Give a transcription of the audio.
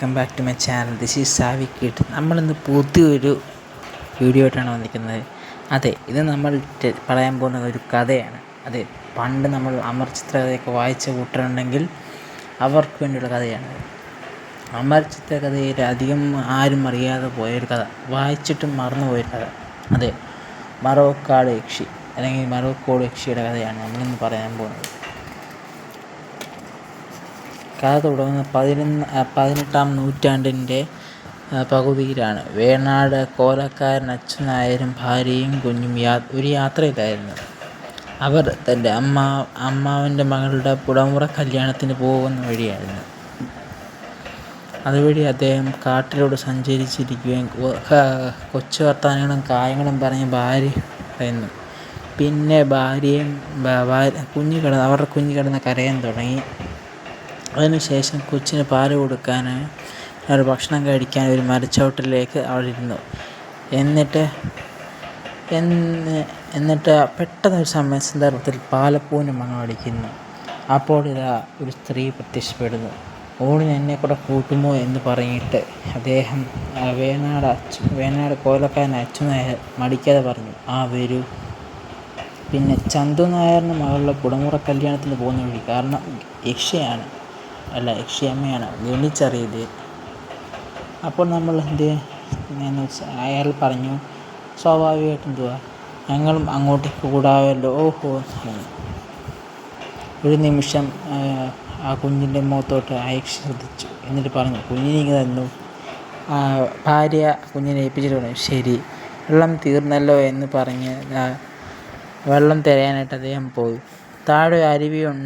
Welcome back to my channel. This is savvy kid. നമ്മളിന്ന് പുതിയൊരു video ആയിട്ടാണ് വന്നിരിക്കുന്നത്. അതെ, ഇത് നമ്മൾ പറയാൻ പോകുന്ന ഒരു കഥയാണ്. അതെ, പണ്ട് നമ്മൾ അമർ ചിത്ര കഥയൊക്കെ വായിച്ച കൂട്ടരുണ്ടെങ്കിൽ അവർക്ക് വേണ്ടിയുള്ള കഥയാണ്. അമർ ചിത്ര കഥയിൽ അധികം ആരും അറിയാതെ പോയൊരു കഥ, വായിച്ചിട്ടും മറന്നുപോയൊരു കഥ. അതെ, മറവക്കാട് യക്ഷി അല്ലെങ്കിൽ മറവക്കോട് യക്ഷിയുടെ കഥയാണ് നമ്മളിന്ന് പറയാൻ പോകുന്നത്. കഥ തുടങ്ങുന്നത് 18-ാം നൂറ്റാണ്ടിൻ്റെ പകുതിയിലാണ്. വേണാട് കോലക്കാരൻ അച്യുതനായരും ഭാര്യയും കുഞ്ഞും ഒരു യാത്രയിലായിരുന്നു. അവർ തൻ്റെ അമ്മാവൻ്റെ മകളുടെ പുടമുറ കല്യാണത്തിന് പോകുന്ന വഴിയായിരുന്നു. അതുവഴി അദ്ദേഹം കാട്ടിലൂടെ സഞ്ചരിച്ചിരിക്കുകയും കൊച്ചു വർത്താനങ്ങളും കാര്യങ്ങളും പറഞ്ഞ് ഭാര്യ പറയുന്നു. പിന്നെ അവരുടെ കുഞ്ഞ് കിടന്ന് കരയാൻ തുടങ്ങി. അതിനുശേഷം കൊച്ചിന് പാല് കൊടുക്കാൻ, ഭക്ഷണം കഴിക്കാൻ ഒരു മരച്ചോട്ടിലേക്ക് അവൾ ഇരുന്നു. എന്നിട്ട് പെട്ടെന്നൊരു സന്ദർഭത്തിൽ പാലപ്പൂവിന് മണം അടിക്കുന്നു. അപ്പോൾ ഇതാ ഒരു സ്ത്രീ പ്രത്യക്ഷപ്പെടുന്നു. ഓടിന് എന്നെ കൂടെ കൂട്ടുമോ എന്ന് പറഞ്ഞിട്ട് അദ്ദേഹം വേണാട് കോലക്കാരൻ അച്യുതനായർ മടിക്കാതെ പറഞ്ഞു, ആ വരൂ. പിന്നെ ചന്തു നായറിൻ്റെ മകളുടെ പുടമുറ കല്യാണത്തിന് പോകുന്ന വഴി, കാരണം യക്ഷിയമ്മയാണ്, ഗണിച്ചറിയത്. അപ്പോൾ നമ്മൾ എന്ന് വെച്ചാൽ അയാൾ പറഞ്ഞു, സ്വാഭാവികമായിട്ടും എന്തുവാ, ഞങ്ങളും അങ്ങോട്ടേക്ക് കൂടാമല്ലോ. ഓഹോ. ഒരു നിമിഷം ആ കുഞ്ഞിൻ്റെ മുഖത്തോട്ട് യക്ഷി ശ്രദ്ധിച്ചു. എന്നിട്ട് പറഞ്ഞു, കുഞ്ഞിനെ തന്നു. ഭാര്യ കുഞ്ഞിനെ ഏൽപ്പിച്ചിട്ട് പറഞ്ഞു, ശരി, വെള്ളം തീർന്നല്ലോ എന്ന് പറഞ്ഞ് വെള്ളം തിരയാനായിട്ട് അദ്ദേഹം പോയി. താഴെ അരുവിയുണ്ട്.